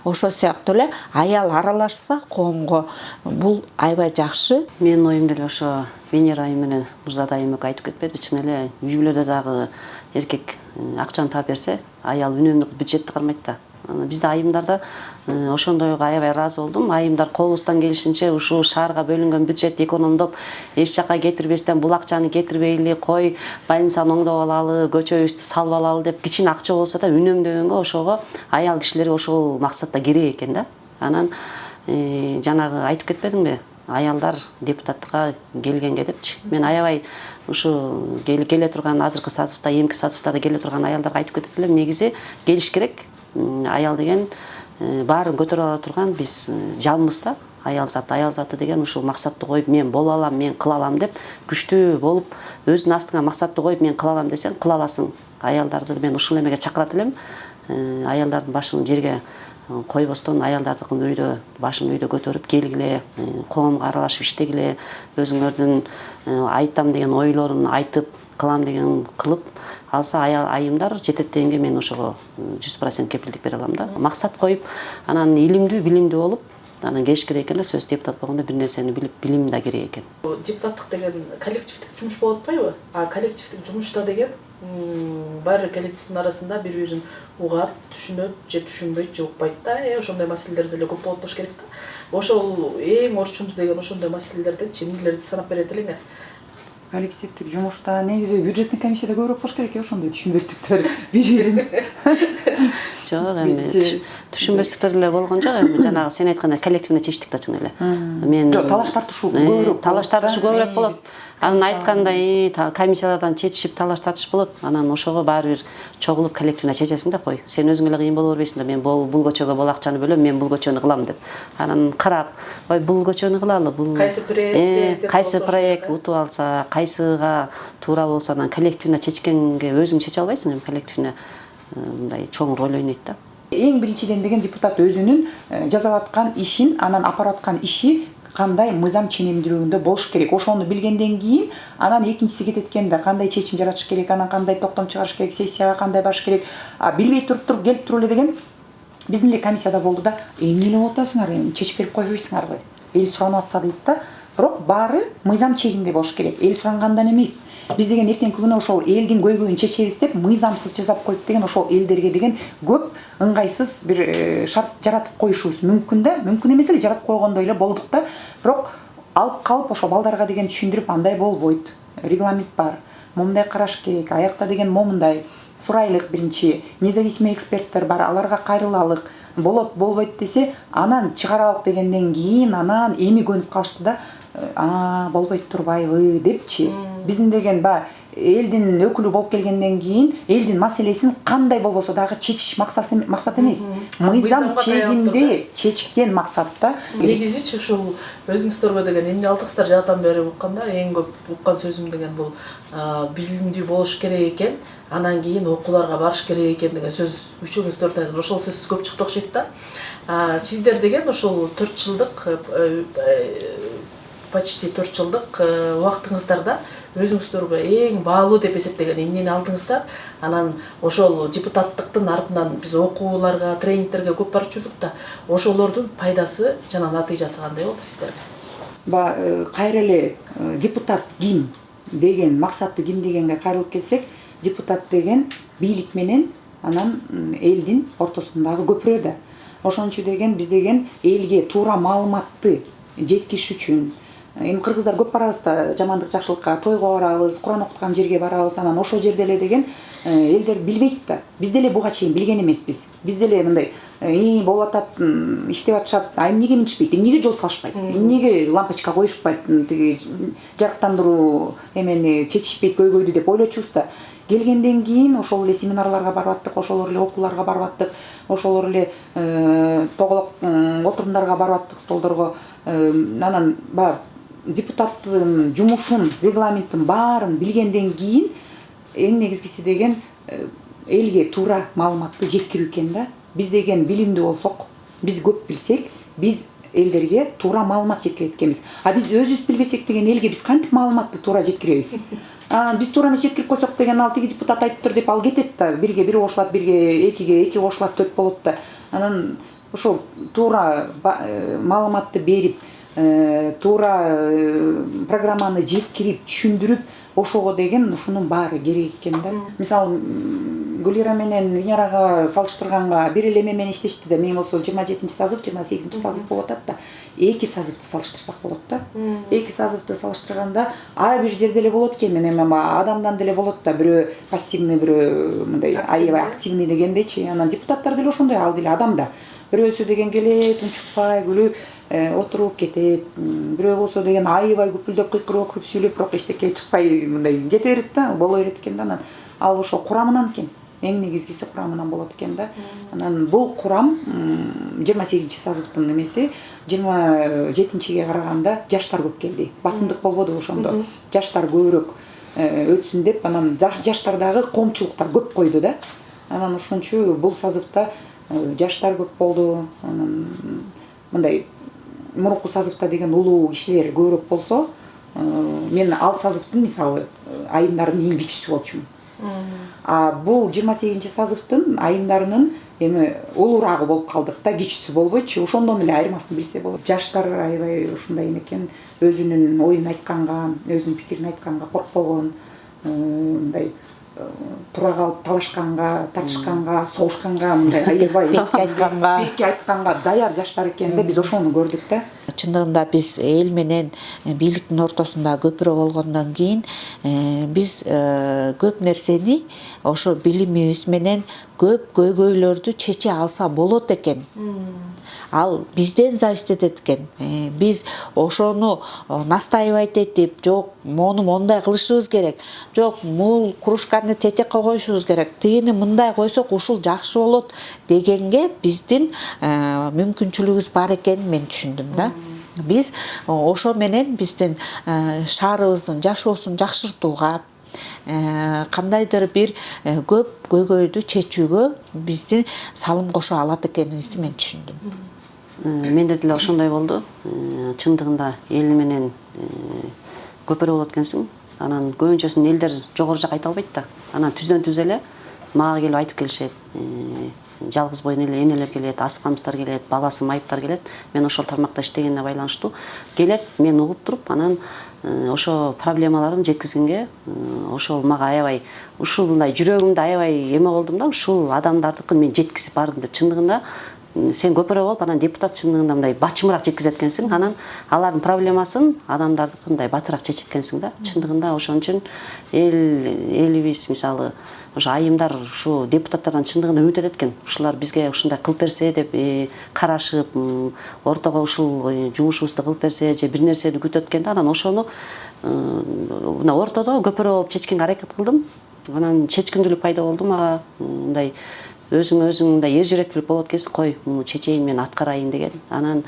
Ошо сыяктуу эле аял аралашса коомго бул аябай жакшы. Менин оюм деле ошо Венера айым менен Нурзада айым айтып кетпеди. Чын эле үй бүлөдө дагы эркек акчаны таап берсе, аял үнөмдү бюджетти кармайт да. Бизде айымдарда ошондойго аябай ыраазы болдум. Айымдар колубуздан келишинче ушул шаарга бөлүнгөн бюджетти экономдоп, эч жака кетирбестен бул акчаны кетирбейли, кой больницаны оңдоп алалы, көчөбүздү салып алалы деп кичине акча болсо да үнөмдөгөнгө ошого аял кишилерге ошол максатта керек экен да. Анан жанагы айтып кетпедимби? Аялдар депутаттыкка келгенге депчи. Мен аябай ушу келе турган азыркы созывда, эмки созывдарда келе турган аялдарга айтып кетет элем. Негизи келиш керек. Аял деген баарын көтөрө ала турган биз жалмыз да. Аял заты деген ушул максатты коюп мен боло алам, мен кыла алам деп күчтүү болуп, өзүнүн астыңа максатты коюп мен кыла алам десең, кыла аласың. Аялдарды мен ушул эмеге чакырат элем. Аялдардын башын жерге койбостон, аялдардыкын үйдө, башын үйдө көтөрүп келгиле, коомго аралашып иштегиле, өзүңөрдүн айтам деген ойлорун айтып, кылам деген кылып алса айымдар жетет дегенге мен ошого 100% кепилдик бере алам да. Максат коюп, анан илимдүү, билимдүү болуп, анан келиш керек экен. Сөз депутат болгондо бир нерсени билип, билим да керек экен. Депутаттык деген коллективдик жумуш болуп атпайбы? А коллективдик жумушта деген баары коллективдин арасында бири-бирин угат, түшүнөт, же түшүнбөйт, же укпайт да. Ошондой маселелер деле көп болуп болуш керек да. Ошол эң орчундуу деген ошондой маселелерден эмнелерди санап берет элеңер? Коллективдик жумушта негизи бюджеттик комиссияда көбүрөөк болуш керек ошондой түшүнбөстүктөр бири-бирин. Жок, эми түшүнбөстүктөр эле болгон жок, эми жанагы сен айткандай коллективный чечтик да чын эле. Мен жок, талаш тартышуу көбүрөөк. Талаш тартыш көбүрөөк болот. Анан айткандай комиссиялардан чечишип талаш тартыш болот. Анан ошого баары бир чогулуп коллективно чечесиң да кой. Сен өзүң эле кыйын боло бербейсиң да, мен бул көчөгө бул акчаны бөлөм, мен бул көчөнү кылам деп. Анан карап, ой бул көчөнү кылалы, бул кайсы проект утуп алса, кайсыга туура болсо анан коллективно чечкенге өзүң чече албайсың, эми коллективно мындай чоң роль ойнойт да. Эң биринчиден деген депутат өзүнүн жасап аткан ишин, анан апарып аткан иши кандай мыйзам ченемдүүлүгүндө болуш керек. Ошону билгенден кийин анан экинчиси кетет экенде кандай чечим жаратыш керек, анан кандай токтом чыгарыш керек, сессияга кандай барыш керек. Билбей туруп келип туруп эле деген биздин эле комиссияда болду да, эмне эле болуп атасыңар, чечип берип койбойсуңарбы? Эл суранып атса дейт да. Бирок баары мыйзам чегинде болуш керек. Эл сурангандан эмес. Биз деген эртеңки күнү ошол элдин көйгөйүн чечебиз деп мыйзамсыз жасап коюп деген ошол элдерге деген көп ыңгайсыз бир шарт жаратып коюшубуз мүмкүн да. Мүмкүн эмес эле жаратып койгондой эле болдук да. Бирок алып калып ошо балдарга деген түшүндүрүп андай болбойт. Регламент бар. Момундай караш керек. Аякта деген момундай. Сурайлык биринчи. Независимый эксперттер бар. Аларга кайрылалык. Болот, болбойт десе, анан чыгаралык дегенден кийин анан эми көнүп калышты да. Болбойт турбайбы депчи. Биздин деген элдин өкүлү болуп келгенден кийин элдин маселесин кандай болбосо дагы чечиш максат эмес. Мыйзам чегинде чечкен максатта. Негизичи ушул өзүңүздөргө деген эмне алдыңыздар жаатан бери укканда эң көп уккан сөзүм деген бул билимдүү болуш керек экен, анан кийин окууларга барыш керек экен деген сөз үчөөңүздөрдөн ошол сөз көп чыкты окшойт да. Сиздер деген ошол 4 жылдык почти 4 жылдык убактыңыздарда өзүңүздөргө эң баалуу деп эсептеген эмнени алдыңыздар? Анан ошол депутаттыктын артынан биз окууларга, тренингтерге көп барып жүрдүк да. Ошолордун пайдасы жана натыйжасы кандай болду сиздерге? Кайра эле депутат ким деген, максаты ким дегенге кайрылып келсек, депутат деген бийлик менен анан элдин ортосундагы көпүрө да. Ошончу деген биз деген элге туура маалыматты жеткириш үчүн эми кыргыздар көп барабыз да, жамандык жакшылыкка, тойго барабыз, Куран окуткан жерге барабыз, анан ошол жерде эле деген элдер билбейт да. Биз деле буга чейин билген эмеспиз. Биз деле мындай болуп атат, иштеп атышат, эмнеге минишпейт, эмнеге жол салышпайт, эмнеге лампочка коюшпайт, тиги жарыктандыруу эмени чечишпейт көйгөйдү деп ойлочубуз да. Келгенден кийин ошол эле семинарларга барып аттык, ошол эле окууларга барып аттык, ошол эле тоголок отурумдарга барып аттык, столдорго. Анан депутаттын жумушун, регламенттин баарын билгенден кийин эң негизгиси деген элге туура маалыматты жеткирүү экен да. Биз деген билимдүү болсок, биз көп билсек, биз элдерге туура маалымат жеткирет экенбиз. Биз өзүбүз билбесек деген элге биз кантип маалыматты туура жеткиребиз? Биз туура эмес жеткирип койсок деген ал тиги депутат айтыптыр деп ал кетет да. Бирге бир кошулат, бирге эки кошулат, 4 болот да. Анан ошо туура маалыматты берип, туура программаны жеткирип, түшүндүрүп, ошого деген ушунун баары керек экен да. Мисалы Гүлира менен Венерага салыштырганга бир эле эме менен иштешти да. Мен болсо 27-сазыв, 28-сазыв болуп атат да. 2 сазывды салыштырсак болот да. 2 сазывды салыштырганда ар бир жерде эле болот экен. Мен эми адамдан деле болот да. Бирөө пассивный, бирөө мындай аябай активный дегендечи. Анан депутаттар деле ошондой, ал деле адам да. Бирөөсү деген келет, унчукпай күлүп отуруп кетет. Бирөө болсо деген аябай күпүлдөп кыйкырып окуруп сүйлөп, бирок эчтеке чыкпай мындай кете берет да, боло берет экен да. Анан ал ошо курамынан экен. эң негизгиси курамынан болот экен да. Анан бул курам 28 сазыктын эмеси 27-ге караганда жаштар көп келди. Басымдык болбоду ошондо. Жаштар көбүрөөк өтсүн деп, анан жаштардагы коомчулуктар көп койду да. Анан ошончу бул сазыкта жаштар көп болду. Анан мындай мурунку сазыкта деген улуу кишилер көбүрөөк болсо, мен ал сазыктын мисалы айымдардын эң кичүүсү болчумун. А бул 28 сазыктын айымдарынын эми улуурагы болуп калдык да, кичүүсү болбойчу. Ошондон эле айырмасын билсе болот. Жаштар аябай ушундай экен, өзүнүн оюн айтканга, өзүнүн пикирин айтканга коркпогон, мындай тура калып талашканга, тартышканга, согушканга, мындай аябай бетке айтканга даяр жаштар экен да, биз ошону көрдүк да. Чындыгында биз эл менен бийликтин ортосунда көпүрө болгондон кийин биз көп нерсени ошо билимибиз менен көп көйгөйлөрдү чече алса болот экен. Ал бизден зависит этет экен. Биз ошону настаивать этип, жок, мону мондай кылышыбыз керек, жок, бул кружканы тетекке коюшубуз керек, тигини мындай койсок ушул жакшы болот дегенге биздин мүмкүнчүлүгүбүз бар экенин мен түшүндүм да. Биз ошо менен биздин шаарыбыздын жашоосун жакшыртууга, кандайдыр бир көп көйгөйдү чечүүгө бизди салым кошо алат экенибизди мен түшүндүм. Менде деле ошондой болду. Чындыгында эл менен көпүрө болот экенсиң. Анан көбүнчөсүн элдер жогору жак айта албайт да. Анан түздөн түз эле мага келип айтып келишет. Жалгыз бойын эле энелер келет, аскамыздар келет, баласы майыптар келет. Мен ошол тармакта иштегенине байланыштуу келет, мен угуп туруп, анан ошо проблемаларын жеткизгенге ошол мага аябай ушул мындай жүрөгүмдө аябай эме болдум да, ушул адамдардыкын мен жеткизип бардым деп. Чындыгында сен көпүрө болуп, анан депутат чындыгында мындай бачымыраак жеткизет экенсиң, анан алардын проблемасын адамдардыкын мындай батыраак чечет экенсиң да. Чындыгында ошон үчүн элибиз мисалы ошо айымдар ушу депутаттардан чындыгында үмүт этет экен. Ушулар бизге ушундай кылып берсе деп карашып, ортого ушул жумушубузду кылып берсе же бир нерсени күтөт экен да. Анан ошону мына ортодо көпүрө болуп чечкенге аракет кылдым. Анан чечкиндүүлүк пайда болду мага, мындай өзүң мындай эржиректүүлүк болот экенсиң, кой муну чечейин, мен аткарайын деген. Анан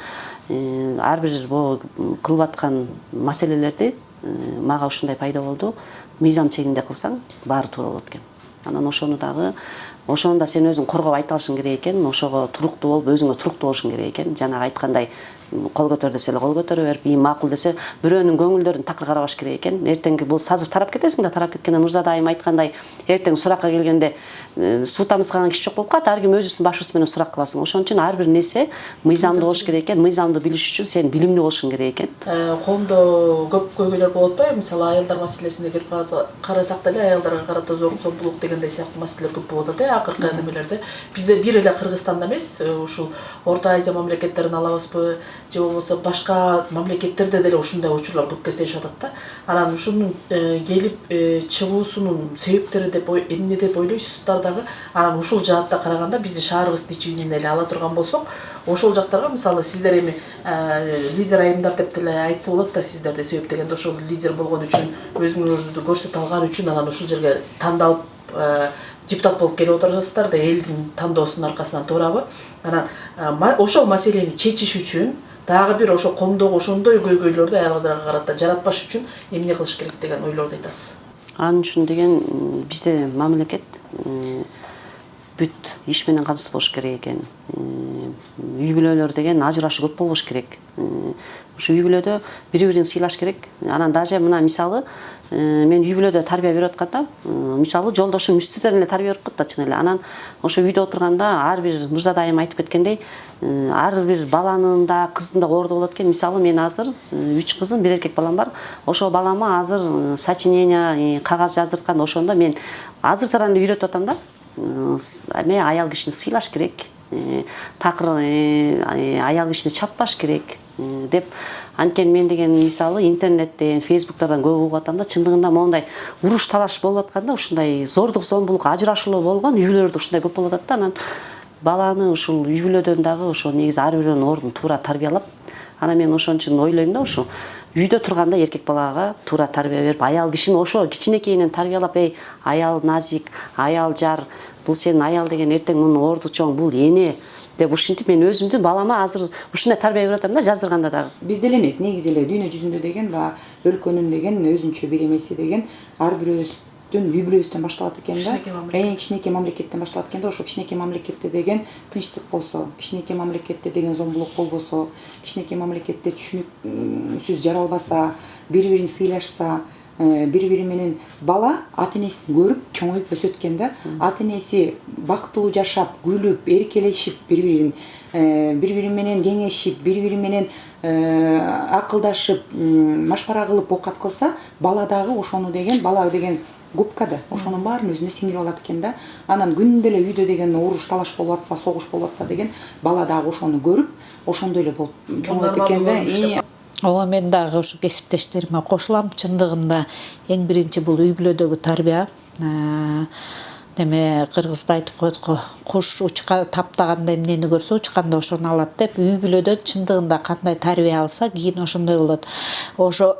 ар бир кылып аткан маселелерди мага ушундай пайда болду. Мыйзам чегинде кылсаң баары туура болот экен. Анан ошону да сен өзүң коргоп айта алышың керек экен, ошого туруктуу болуп, өзүңө туруктуу болушуң керек экен. Жанагы айткандай кол көтөр десе эле кол көтөрө берип, макул десе бирөөнүн көңүлдөрүн такыр карабаш керек экен. Эртеңки бул сазып тарап кетесиң да, тарап кеткенде Нурзада айым айткандай, эртең суракка келгенде суу тамызган киши жок болуп калат, ар ким өзүнүн башыбыз менен сурак кыласың. Ошон үчүн ар бир нерсе мыйзамдуу болуш керек экен. Мыйзамды билиш үчүн сен билимдүү болушуң керек экен. Коомдо көп көйгөйлөр болот атпайбы? Мисалы аялдар маселесине келип карасак деле, аялдарга карата зомбулук дегендей сыяктуу маселелер көп болуп атат, акыркы немелерде. Бизде бир эле Кыргызстанда эмес, ушул Орто Азия мамлекеттерин алабызбы, же болбосо башка мамлекеттерде деле ушундай учурлар көп кездешип атат да. Анан ушунун келип чыгуусунун себептери деп эмне деп ойлойсуздар дагы? Анан ушул жаатта караганда биздин шаарыбыздын ичинен эле ала турган болсок, ошол жактарга мисалы сиздер эми лидер айымдар деп деле айтса болот да, сиздерди себептегенде ошол лидер болгон үчүн, өзүңөрдү көрсөтө алган үчүн анан ушул жерге тандалып депутат болуп келип отурасыздар да, элдин тандоосунун аркасынан, туурабы? Анан ошол маселени чечиш үчүн дагы бир ошо коомдогу ошондой көйгөйлөрдү аялдарга карата жаратпаш үчүн эмне кылыш керек деген ойлорду айтасыз? Анын үчүн деген бизде мамлекет бүт иш менен камсыз болуш керек экен. Үй бүлөлөр деген ажырашуу көп болбош керек. Ушу үй бүлөдө бири-бирин сыйлаш керек. Анан даже мына мисалы мен үй бүлөдө тарбия берип атканда, мисалы жолдошум үстүдөн эле тарбия берип атат чын эле. Анан ошо үйдө отурганда ар бир Нурзада айым айтып кеткендей, ар бир баланын да, кыздын да орду болот экен. Мисалы мен азыр 3 кызым, 1 эркек балам бар. Ошо балама азыр сочинение, кагаз жаздыртканда ошондо мен азыртадан эле үйрөтүп атам да. Эме аял кишини сыйлаш керек. Такыр аял кишини чаппаш керек деп. Анткени мен деген мисалы интернеттен, фейсбуктардан көп угуп атам да, чындыгында мондай уруш талаш болуп атканда, ушундай зордук, зомбулук, ажырашуулар болгон үй бүлөлөрдө ушундай көп болуп атат да. Анан баланы ушул үй бүлөдөн дагы ошо негизи ар бирөөнүн ордун туура тарбиялап, анан мен ошон үчүн ойлойм да, ушу үйдө турганда эркек балага туура тарбия берип, аял кишини ошо кичинекейинен тарбиялап, аял назик, аял жар, бул сенин аял деген эртең мунун орду чоң, бул эне деп ушинтип мен өзүмдү балама азыр ушундай тарбия берип атам да, жаздырганда дагы. Бизде эле эмес, негизи эле дүйнө жүзүндө деген өлкөнүн деген өзүнчө бир эмеси деген ар бирөөбүздүн үй бүлөбүздөн башталат экен да. Кичинекей мамлекеттен башталат экен да. Ошо кичинекей мамлекетте деген тынчтык болсо, кичинекей мамлекетте деген зомбулук болбосо, кичинекей мамлекетте түшүнүксүз жаралбаса, бири-бирин сыйлашса, бири-бири менен бала ата энесин көрүп чоңоюп өсөт экен да. Ата энеси бактылуу жашап, күлүп, эркелешип, бири-бири менен кеңешип, бири-бири менен акылдашып, машпара кылып оокат кылса, бала дагы ошону деген, бала деген губка да, ошонун баарын өзүнө сиңирип алат экен да. Анан күндө эле үйдө деген уруш талаш болуп атса, согуш болуп атса деген, бала дагы ошону көрүп, ошондой эле болуп чоңойт экен да. Ооба, мен дагы ушу кесиптештериме кошулам. Чындыгында эң биринчи бул үй бүлөдөгү тарбия. Неме кыргызда айтып коет го, куш учка таптаганда эмнени көрсө учканда ошону алат деп. Үй бүлөдө чындыгында кандай тарбия алса, кийин ошондой болот. Ошо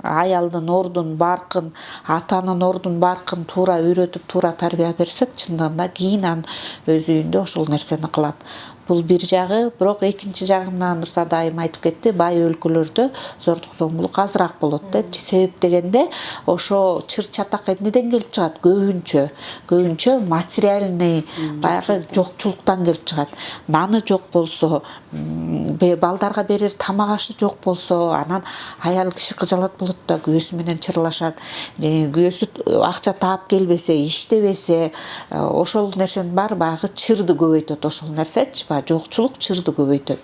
аялдын ордун, баркын, атанын ордун, баркын туура үйрөтүп, туура тарбия берсек, чындыгында кийин анын өз үйүндө ошол нерсени кылат. Бул бир жагы, бирок экинчи жагынан Нурсада айым айтып кетти, бай өлкөлөрдө зордук зомбулук азыраак болот деп. Себеп дегенде ошо чыр чатак эмнеден келип чыгат? Көбүнчө материальный баягы жокчулуктан келип чыгат. Наны жок болсо, балдарга берер тамак ашы жок болсо, анан аял киши кыжалат болот да, күйөөсү менен чырлашат. Күйөөсү акча таап келбесе, иштебесе, ошол нерсенин баары баягы чырды көбөйтөт, ошол нерсечи. Жокчулук чырды көбөйтөт.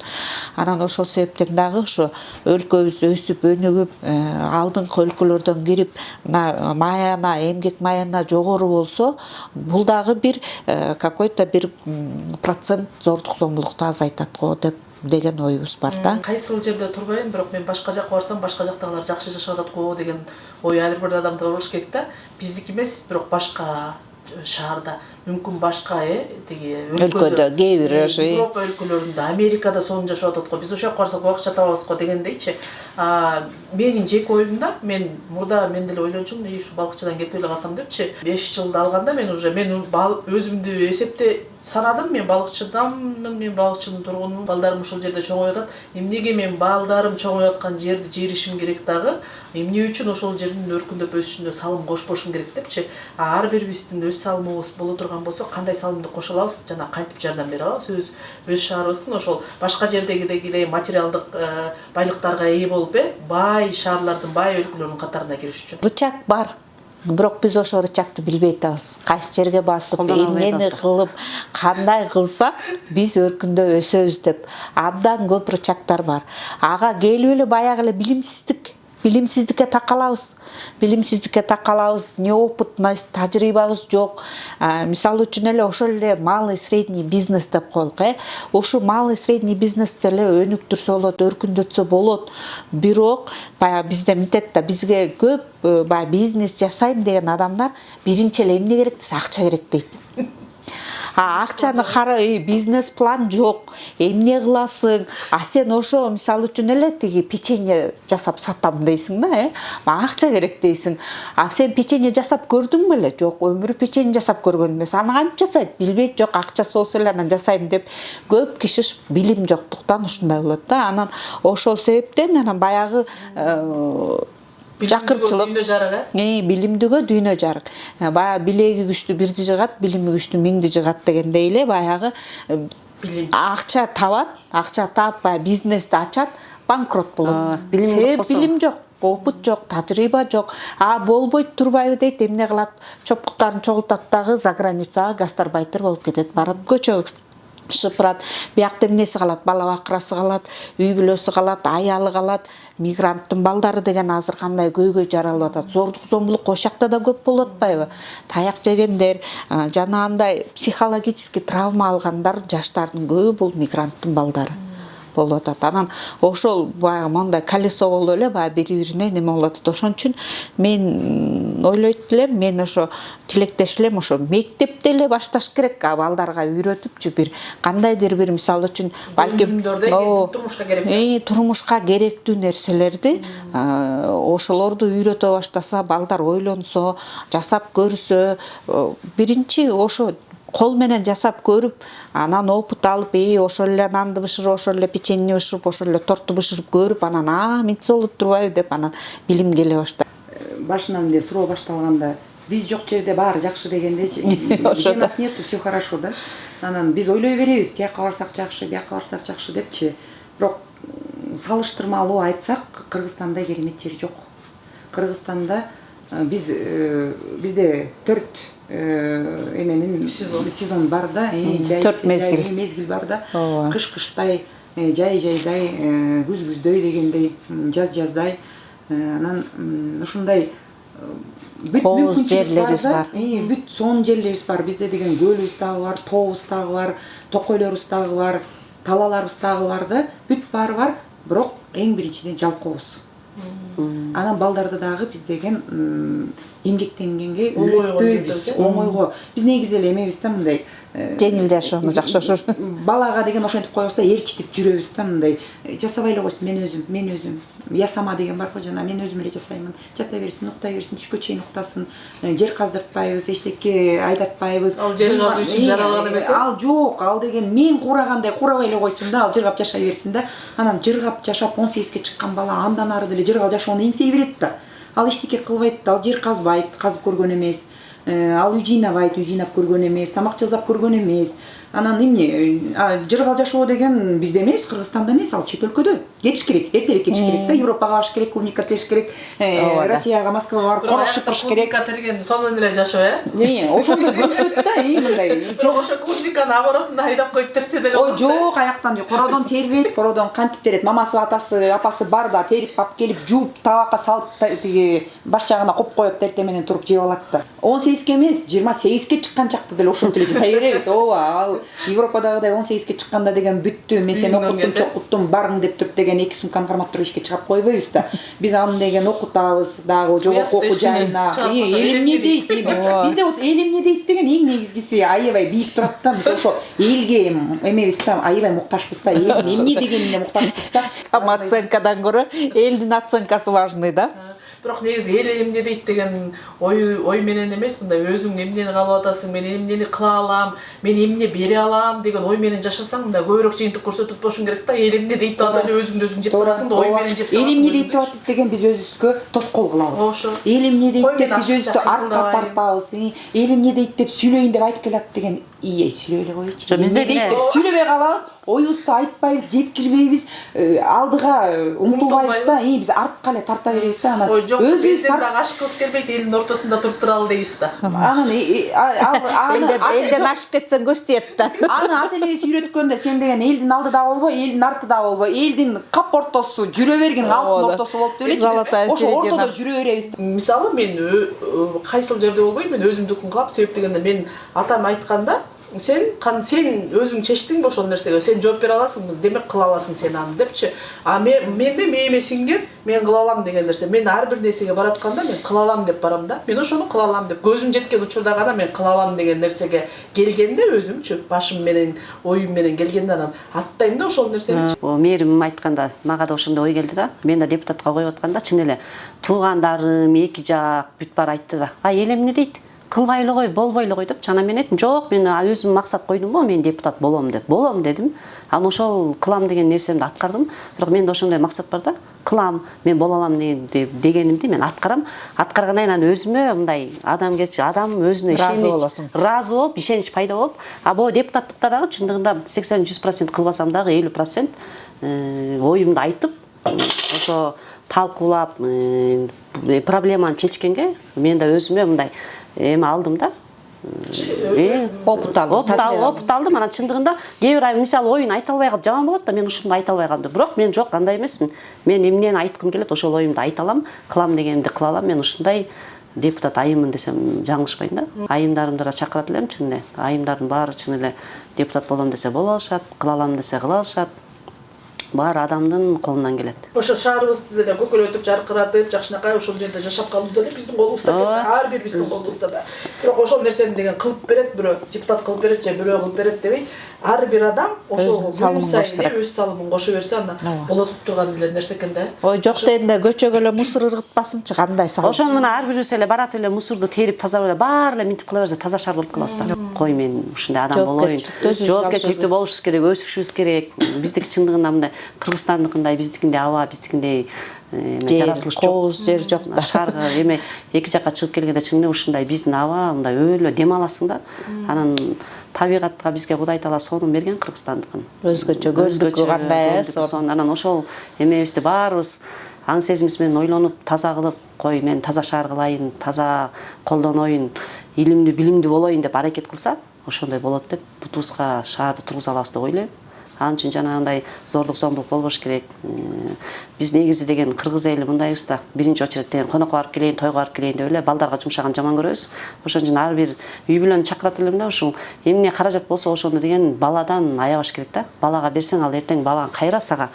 Анан ошол себептен дагы ошо өлкөбүз өсүп, өнүгүп, алдыңкы өлкөлөрдөн кирип, маяна, эмгек маяна жогору болсо, бул дагы бир какой-то бир процент зордук зомбулукту азайтат го деген оюбуз бар да. Кайсыл жерде турбайм, бирок мен башка жакка барсам, башка жактагылар жакшы жашап атат го деген ой ар бир адамда болуш керек да. Биздики эмес, бирок башка шаарда, мүмкүн башка тиги өлкөдө, кээ бир Европа өлкөлөрүндө, Америкада сонун жашап атат го. Биз ошол жака барсак акча табабыз го дегендейчи. Менин жеке оюмда, мен мурда мен деле ойлончумун, ушу балыкчыдан кетип эле калсам депчи. 5 жылды алганда мен өзүмдү эсепте санадым, мен балыкчыданмын, мен балыкчынын тургунумун, балдарым ушул жерде чоңоюп атат. Эмнеге мен балдарым чоңоюп аткан жерди жээришим керек дагы? Эмне үчүн ошол жердин өркүндөп өсүшүнө салым кошпошум керек депчи. Ар бирибиздин өз салымыбыз боло турган болсо, кандай салымды кошо алабыз, жана кантип жардам бере алабыз өз шаарыбыздын ошол башка жердегидей материалдык байлыктарга ээ болуп, бай шаарлардын, бай өлкөлөрдүн катарына кириш үчүн. Рычаг бар. Бирок биз ошол рычагты билбей атабыз. Кайсы жерге басып, эмнени кылып, кандай кылсак биз өркүндөп өсөбүз деп абдан көп рычагдар бар. Ага келип эле баягы эле билимсиздикке такалабыз. Не опытность, тажрыйбабыз жок. Мисалы үчүн эле ошол эле малый средний бизнес деп коелук, Ушу малый средний бизнести эле өнүктүрсө болот, өркүндөтсө болот. Бирок баягы бизде мынтет да, бизге көп баягы бизнес жасайм деген адамдар биринчи эле эмне керек десе, акча керек дейт. Акчаны бизнес план жок. Эмне кыласың? Сен ошо мисалы үчүн эле тиги печенье жасап сатам дейсиң да, акча керек дейсиң. Сен печенье жасап көрдүң беле? Жок, өмүрү печенье жасап көргөн эмес. Аны кантип жасайт? Билбейт, жок, акчасы болсо эле анан жасайм деп. Көп киши билим жоктуктан ушундай болот да. Анан ошол себептен анан баягы жакырчылык, билимдүүгө дүйнө жарык. Баягы билеги күчтүү бирди жыгат, билими күчтүү миңди жыгат дегендей эле баягы акча табат, акча таап бизнести ачат, банкрот болот. Билим жок, опыт жок, тажрыйба жок. Болбойт турбайбы дейт, эмне кылат? Чопуктарын чогултат дагы за границага гастарбайтер болуп кетет, барып көчөгө шыпырат. Биякта эмнеси калат? Бала бакырасы калат, үй бүлөсү калат, аялы калат. Мигранттын балдары деген азыр кандай көйгөй жаралып атат. Зордук зомбулук ошакта да көп болуп атпайбы? Таяк жегендер, жана андай психологический травма алгандар жаштардын көбү бул мигранттын балдары. болуп атат. Анан ошол баягы мондай колесо болуп эле баягы бири-бирине неме болуп атат. Ошон үчүн мен ойлойт элем, мен ошо тилектеш элем, ошо мектепте эле башташ керек, балдарга үйрөтүпчү бир кандайдыр бир мисалы үчүн балким турмушка керек. Турмушка керектүү нерселерди ошолорду үйрөтө баштаса, балдар ойлонсо, жасап көрсө, биринчи ошо кол менен жасап көрүп, анан опыт алып, ошол эле нанды бышырып, ошол эле печенье бышырып, ошол эле торту бышырып көрүп, анан мынтсе болуп турбайбы деп анан билим келе баштайт. Башынан эле суроо башталганда биз жок жерде баары жакшы дегендечи, где нас нету, все хорошо, да. Анан биз ойлой беребиз, тияка барсак жакшы, бияка барсак жакшы депчи. Бирок салыштырмалуу айтсак, Кыргызстанда керемет жер жок. Кыргызстанда bizde 4 emenin sezon var da, 4 mezgil var da, kış-kışday, jay-jayday, güz-güzдөй degендей, jaz-jazday, anan ушундай Ковуз жерлерибиз бар. Бүт сон жерлерибиз бар. Бизде деген көлүбүз дагы бар, тообуз дагы бар, токойлорубуз дагы бар, талаларыбыз дагы бар да, бүт баары бар. Бирок эң биринчиден жалкообуз. Анан балдарды дагы биз деген эмгектенгенге үйрөтпөйбүз, оңойго. Биз негизи эле эмебиз да, мындай жеңил жашоону жакшыртыш. Балага деген ошентип коебуз да, ээрчитип жүрөбүз да, мындай жасабай эле койсун, мен өзүм. Ясама деген бар го, жана мен өзүм эле жасаймын. Жата берсин, уктай берсин, түшкө чейин уктасын. Жер каздыртпайбыз, эчтекке айдатпайбыз. Ал жер казуу үчүн жаралган эмес. Ал жок, ал деген мен курагандай курабай эле койсун да, ал жыргап жашай берсин да. Анан жыргап жашап 18ге чыккан бала андан ары деле жыргап жашоону эңсей берет да. Ал эчтеке кылбайт, ал жер казбайт, казып көргөн эмес. Ал үй жыйнабайт, үй жыйнап көргөн эмес, тамак жасап көргөн эмес. Анан эмне, жыргал жашоо деген бизде эмес, Кыргызстанда эмес, ал чет өлкөдө. Кетиш керек, эртерээк кетиш керек да, Европага барыш керек, клубникка териш керек, Россияга, Москвага барып корош чыпыш керек. Клубникка терген сонун эле жашоо, Ошондой көрүшөт да, мындай. Жок, ошо клубниканы оборотунда айдап коюп терсе деле. Ой, жок, аяктан кородон тербейт, кородон кантип терет. Мамасы, атасы, апасы бар да, терип алып келип, жууп, табакка салып, тиги баш жагына коюп коет, терте менен туруп жеп алат да. 18ге эмес, 28ге чыккан чакта деле ошентип эле жасай беребиз. Ооба, ал Европадагыдай 18ге чыкканда деген бүттү, мен сени окуттум, чокуттум, барың деп туруп деген 2 сумканы кармап туруп ишке чыгап койбойбуз да. Биз аны деген окутабыз дагы, жогорку окуу жайына. Элим эмне дейт? Бизде вот элим эмне дейт деген эң негизгиси аябай бийик турат да. Биз ошо элге эмебиз да, аябай муктажбыз да. Элим эмне дегенине муктажбыз да. Самооценкадан көрө элдин оценкасы важный да. Бирок негизи эл эмне дейт деген ой менен эмес, мындай өзүң эмнени каалап атасың, мен эмнени кыла алам, мен эмне бере алам деген ой менен жашасаң, мындай көбүрөөк жыйынтык көрсөтүп бошуң керек да. Эл эмне дейт деп атып эле өзүңдү өзүң жеп саласың да, ой менен жеп саласың. Эл эмне дейт деп атып деген биз өзүбүзгө тоскоол кылабыз. Эл эмне дейт деп биз өзүбүздү артка тартабыз. Эл эмне дейт деп сүйлөйүн деп айтып келат деген сүйлөй эле койчу. Бизде дейт деп сүйлөбөй калабыз. Оюбузду айтпайбыз, жеткирбейбиз, алдыга умтулбайбыз да, биз артка эле тарта беребиз да. Анан өзүбүз дагы ашык кылып келбейт, элдин ортосунда туруп туралы дейбиз да. Анан элден ашып кетсең көз тиет да. Аны ата энебиз үйрөткөндө сен деген элдин алдыда болбой, элдин артыда болбой, элдин кап ортосу, жүрө берген алтын ортосу болуп деп эле. Ошо ортодо жүрө беребиз. Мисалы мен кайсыл жерде болбой, мен өзүмдүкүн кылап, себеп дегенде мен атам айтканда, сен өзүң чечтиңби ошол нерсеге, сен жооп бере аласыңбы, демек кыла аласың сен аны депчи. Менде мээме сиңген, мен кыла алам деген нерсе. Мен ар бир нерсеге баратканда мен кыла алам деп барам да. Мен ошону кыла алам деп көзүм жеткен учурда гана мен кыла алам деген нерсеге келгенде өзүмчү, башым менен, оюм менен келгенде анан аттайм да ошол нерсени. Мээримим айтканда мага да ошондой ой келди да. Мен да депутатка коюп атканда чын эле туугандарым, эки жак бүт баары айтты да. Эл эмне дейт? Кылбай эле кой, болбой эле кой деп. Жана мен айттым, жок, мен өзүм максат койдумбу, мен депутат болом деп. Болом дедим. Анан ошол кылам деген нерсемди аткардым. Бирок менде ошондой максат бар да. Кылам, мен боло алам дегенимди мен аткарам. Аткаргандан кийин анан өзүмө мындай адамгерчилик, адам өзүнө ишенич, ыраазы болуп, ишенич пайда болуп, бул депутаттыкта дагы чындыгында 80-100% кылбасам дагы 50% оюмду айтып, ошо талкуулап, проблеманы чечкенге мен да өзүмө мындай эме алдым да. Опыт алдым. Анан чындыгында кээ бир мисалы оюн айта албай калып жаман болот да, мен ушуну айта албай калдым. Бирок мен жок, андай эмесмин. Мен эмнени айткым келет, ошол оюмду айта алам, кылам дегенди кыла алам. Мен ушундай депутат айыммын десем жаңылышпайм да. Айымдарымды да чакырат элем чын эле. Айымдардын баары чын эле депутат болом десе боло алышат, кыла алам десе кыла алышат. бар адамдын колунан келет. Ошо шаарыбызды деле көкөлөтүп жаркыратып жакшынакай ошол жерде жашап калуу деле биздин колубузда экен. Ар бир биздин колубузда да. Бирок ошол нерсени деген кылып берет бирөө, депутат кылып берет же бирөө кылып берет дебей, ар бир адам ошол салымын өз салымын кошо берсе анда болот турган эле нерсе экен да. Ой, жок дегенде көчөгө эле мусор ыргытпасынчы кандай салым. Ошону мына ар бирибиз эле барат эле мусорду терип тазалап эле баары эле минтип кыла берсе таза шаар болуп калабыз да. Кой мен ушундай адам болоюн. Жоопкерчиликтүү болушубуз керек, өсүшүбүз керек. Биздики чындыгында мындай Кыргызстандыкындай, биздикиндей аба, биздикиндей жаратылыш жок. Кооз жер жок да. Шаарга эме эки жакка чыгып келгенде чындыгында ушундай биздин аба мындай өлө дем аласың да. Анан табигатка бизге Кудай Таала сонун берген Кыргызстандыкын. Өзгөчө көздүкү кандай сон. Анан ошол эмебизди баарыбыз аң сезимибиз менен ойлонуп, таза кылып, кой мен таза шаар кылайын, таза колдоноюн, илимдүү, билимдүү болоюн деп аракет кылса, ошондой болот деп бутубузга шаарды тургуза алабыз деп ойлойм. Ал үчүн жанагындай зордук зомбулук болбош керек. Биз негизи деген кыргыз эли мындайбыз да, биринчи очереден конокко барып келейин, тойго барып келейин деп эле балдарга жумшаган жаман көрөбүз. Ошон үчүн ар бир үй бүлөнү чакырат элем да, ушул эмне каражат болсо ошону деген баладан аябаш керек да. Балага берсең ал эртең балаң кайра сага.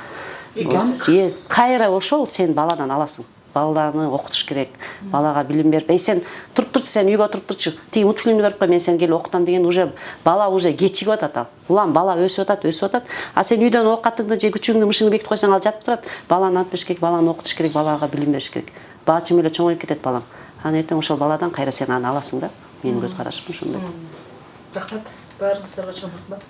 Кайра ошол сен баладан аласың. Баланы окутуш керек. Балага билим берип, сен туруп турчу, сен үйгө туруп турчу. Тиги мультфильмди көрүп кой, мен сени келип окутам деген уже бала уже кечигип атат ал. Улам бала өсүп атат. А сен үйдөн оокатыңды же күчүңдү мышыңды бекитип койсоң ал жатып турат. Баланы антып бериш керек, баланы окутуш керек, балага билим бериш керек. Баачым эле чоңоюп кетет балаң. Анан эртең ошол баладан кайра сен аны аласың да. Менин көз карашым ошондой. Рахмат. Баарыңыздарга чоң рахмат.